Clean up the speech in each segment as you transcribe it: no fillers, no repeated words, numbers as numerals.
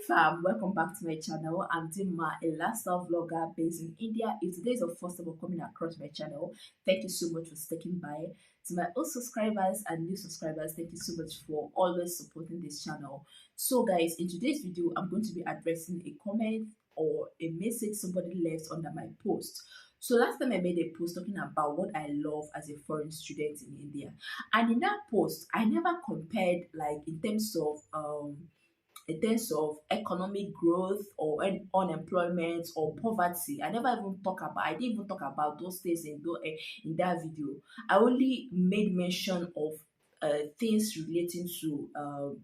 Fam, welcome back to my channel. I'm Dimma, a lifestyle vlogger based in India. If today is your first time coming across my channel, thank you so much for sticking by. To my old subscribers and new subscribers, thank you so much for always supporting this channel. So guys, in today's video, I'm going to be addressing a comment or a message somebody left under my post. So last time I made a post talking about what I love as a foreign student in India. And in that post, I never compared like in terms of economic growth or unemployment or poverty. I didn't even talk about those things in that video. I only made mention of things relating to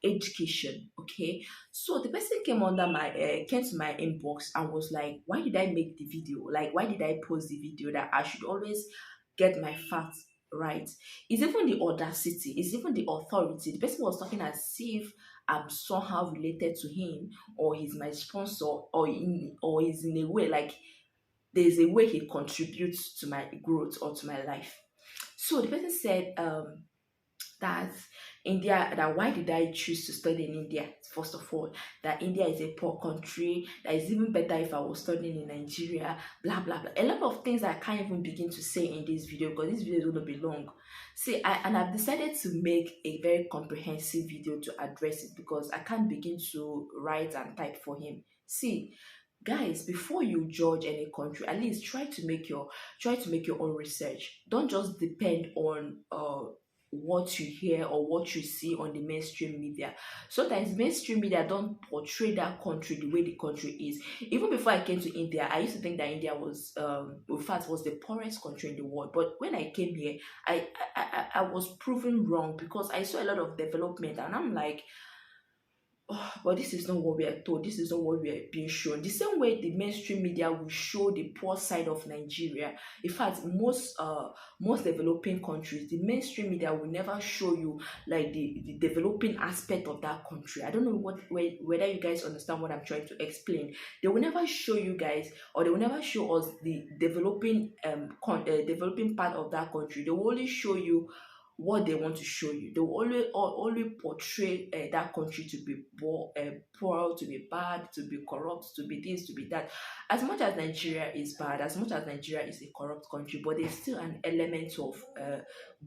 education. Okay, so the person came to my inbox and was like, why did I make the video, like why did I post the video, that I should always get my facts right? It's even the audacity, it's even the authority. The person was talking as if I'm somehow related to him, or he's my sponsor, or he's in a way like there's a way he contributes to my growth or to my life. So the person said that that why did I choose to study in India? First of all, that India is a poor country, that is even better if I was studying in Nigeria, blah blah blah. A lot of things I can't even begin to say in this video because this video is going to be long. See, I've decided to make a very comprehensive video to address it because I can't begin to write and type for him. See, guys, before you judge any country, at least try to make your own research. Don't just depend on what you hear or what you see on the mainstream media. Sometimes mainstream media don't portray that country the way the country is. Even before I came to India, I used to think that India was in fact was the poorest country in the world. But when I came here, I was proven wrong because I saw a lot of development and I'm like, oh, but this is not what we are told. This is not what we are being shown. The same way the mainstream media will show the poor side of Nigeria. In fact, most developing countries, the mainstream media will never show you like the developing aspect of that country. I don't know whether you guys understand what I'm trying to explain. They will never show you guys, or they will never show us the developing part of that country. They will only show you what they want to show you. They will only portray that country to be poor, to be bad, to be corrupt, to be this, to be that. As much as Nigeria is bad, as much as Nigeria is a corrupt country, but there's still an element of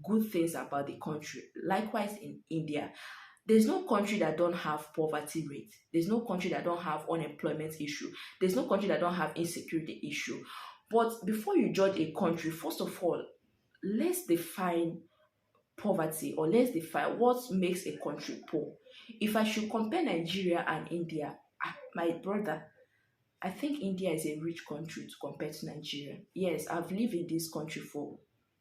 good things about the country. Likewise in India, there's no country that don't have poverty rate. There's no country that don't have unemployment issue. There's no country that don't have insecurity issue. But before you judge a country, first of all, let's define poverty, or let's define what makes a country poor. If I should compare Nigeria and India, my brother, I think India is a rich country to compare to Nigeria. Yes, I've lived in this country for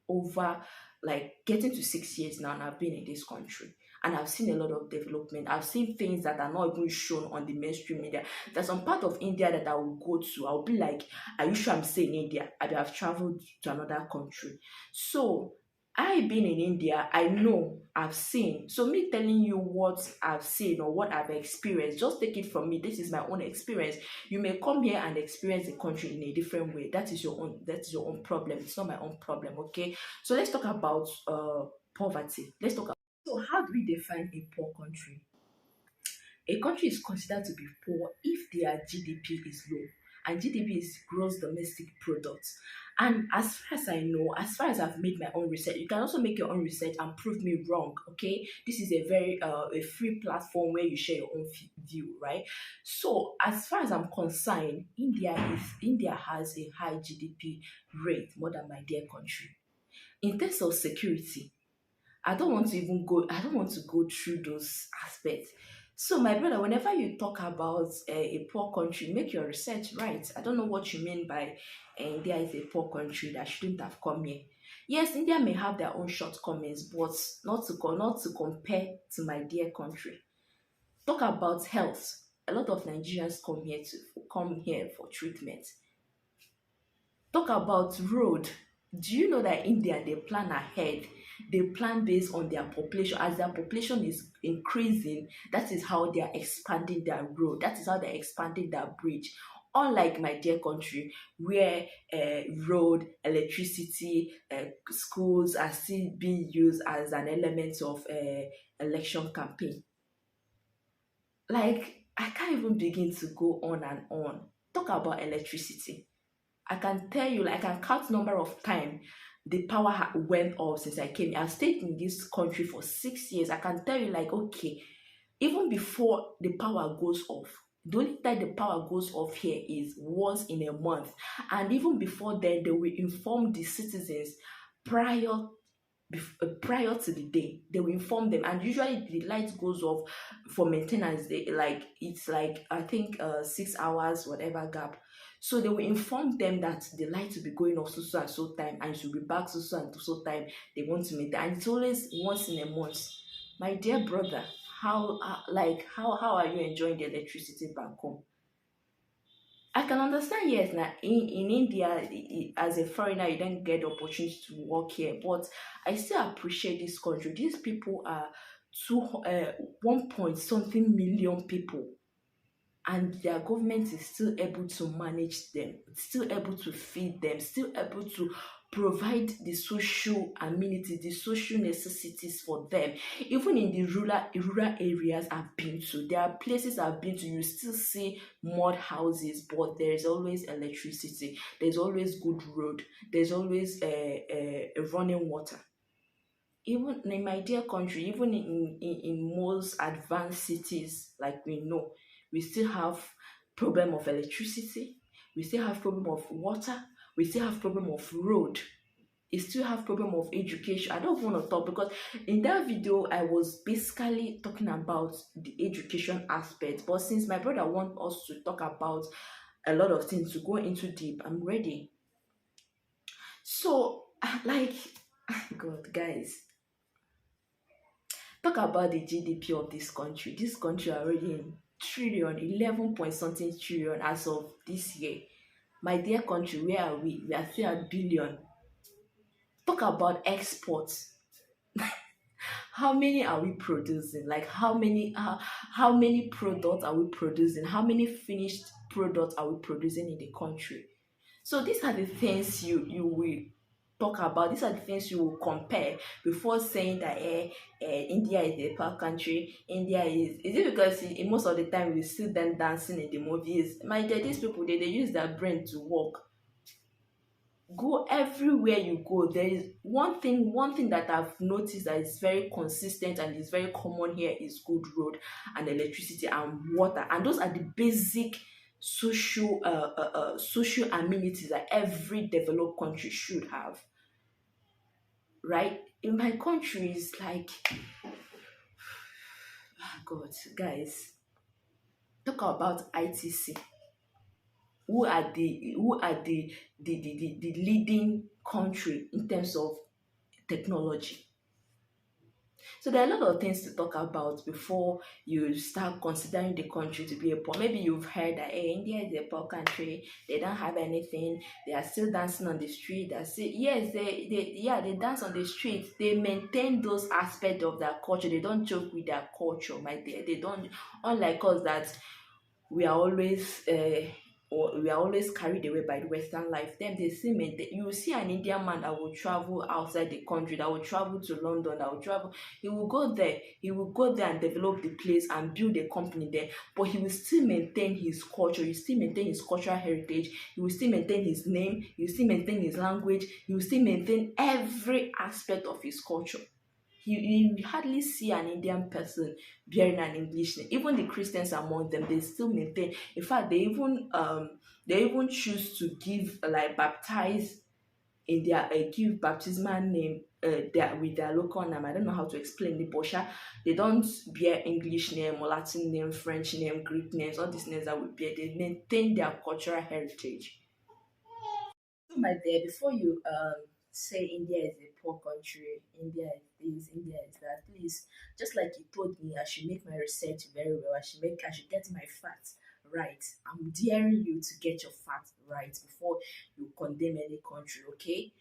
over like getting to 6 years now, and I've been in this country. And I've seen a lot of development. I've seen things that are not even shown on the mainstream media. There's some part of India that I will go to. I'll be like, are you sure I'm staying in India? I've traveled to another country. So I been in India, I know, I've seen. So me telling you what I've seen or what I've experienced, just take it from me. This is my own experience. You may come here and experience the country in a different way. That is your own problem. It's not my own problem, okay? So let's talk about poverty. So how do we define a poor country? A country is considered to be poor if their GDP is low, and GDP is gross domestic product. And as far as I know, as far as I've made my own research, you can also make your own research and prove me wrong. Okay, this is a very a free platform where you share your own view, right? So as far as I'm concerned, India has a high GDP rate more than my dear country. In terms of security, I don't want to go through those aspects. So my brother, whenever you talk about a poor country, make your research right. I don't know what you mean by India is a poor country that shouldn't have come here. Yes, India may have their own shortcomings, but not to compare to my dear country. Talk about health. A lot of Nigerians come here for treatment. Talk about road. Do you know that India, they plan ahead? They plan based on their population. As their population is increasing, that is how they are expanding their road. That is how they're expanding their bridge. Unlike my dear country, where road, electricity, schools are still being used as an element of election campaign. Like, I can't even begin to go on and on. Talk about electricity. I can tell you, like, I can count number of time the power went off since I came. I've stayed in this country for 6 years. I can tell you, like, okay, even before the power goes off, the only time the power goes off here is once in a month. And even before then, they will inform the citizens prior prior to the day. They will inform them, and usually the light goes off for maintenance. They like, it's like, I think 6 hours whatever gap. So they will inform them that the light will be going off so and so time, and it will be back so and so time. They want to maintain, and it's always once in a month. My dear brother, how like how are you enjoying the electricity back home? I can understand, yes, now in India, as a foreigner, you don't get the opportunity to work here, but I still appreciate this country. These people are 1 point something million people, and their government is still able to manage them, still able to feed them, still able to provide the social amenities, the social necessities for them. Even in the rural areas I've been to, there are places I've been to, you still see mud houses, but there is always electricity, there's always good road, there's always running water. Even in my dear country, even in most advanced cities, like we know, we still have problem of electricity, we still have problem of water, we still have problem of road, we still have problem of education. I don't want to talk, because in that video I was basically talking about the education aspect, but since my brother wants us to talk about a lot of things, to go into deep, I'm ready. So like, God, guys, talk about the GDP of this country. This country already in trillion, 11 point something trillion as of this year. My dear country, where are we? We are still at billion. Talk about exports. How many are we producing? Like, how many products are we producing? How many finished products are we producing in the country? So these are the things you will talk about. These are the things you will compare before saying that India is a poor country. India is it because most of the time we see them dancing in the movies? My dear, these people, they use their brain to work. Go everywhere you go. There is one thing that I've noticed that is very consistent and is very common here is good road and electricity and water, and those are the basic social amenities that every developed country should have, right? In my country, it's like, God, guys, talk about ITC. Who are the leading country in terms of technology? So there are a lot of things to talk about before you start considering the country to be a poor. Maybe you've heard that, hey, India is a poor country, they don't have anything, they are still dancing on the street. They still, yes, they dance on the street. They maintain those aspects of their culture. They don't joke with their culture, my dear. They don't, unlike us that we are always we are always carried away by the Western life. Then they see me. You will see an Indian man that will travel outside the country, that will travel to London, that will travel. He will go there. He will go there and develop the place and build a company there. But he will still maintain his culture. He will still maintain his cultural heritage. He will still maintain his name. He will still maintain his language. He will still maintain every aspect of his culture. You hardly see an Indian person bearing an English name. Even the Christians among them, they still maintain. In fact, they even choose to give, like, baptize in their give baptismal name with their local name. I don't know how to explain it, but they don't bear English name or Latin name, French name, Greek names, all these names that we bear. They maintain their cultural heritage. So, my dear, before you say India is a poor country, India is this, India is that, please, just like you told me, I should make my research very well. I should get my facts right. I'm daring you to get your facts right before you condemn any country, okay?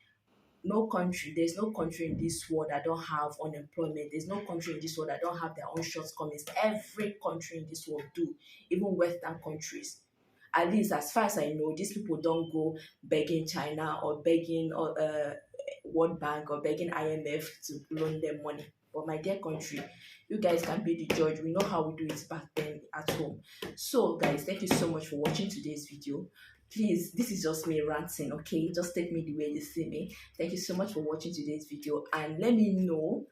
There's no country in this world that don't have unemployment. There's no country in this world that don't have their own shortcomings. Every country in this world do, even Western countries. At least as far as I know, these people don't go begging China or begging World Bank or begging IMF to loan them money. But my dear country, you guys can be the judge. We know how we do it back then at home. So guys, thank you so much for watching today's video. Please, this is just me ranting, okay? Just take me the way you see me. Thank you so much for watching today's video, and let me know.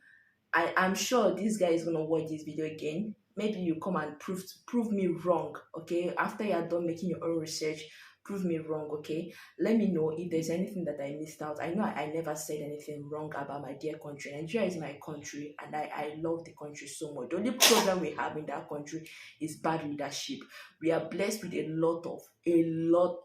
I'm sure this guy is gonna watch this video again. Maybe you come and prove me wrong, okay? After you are done making your own research, prove me wrong, okay? Let me know if there's anything that I missed out. I know I never said anything wrong about my dear country. Nigeria is my country, and I love the country so much. The only problem we have in that country is bad leadership. We are blessed with a lot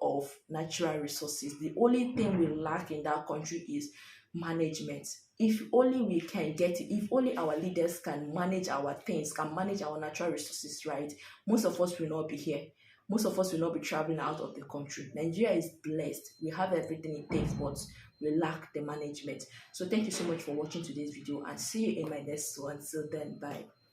of natural resources. The only thing we lack in that country is management. If only we can get it, if only our leaders can manage our things, can manage our natural resources right, most of us will not be here. Most of us will not be traveling out of the country. Nigeria is blessed. We have everything it takes, but we lack the management. So thank you so much for watching today's video, and see you in my next one. Till then, bye.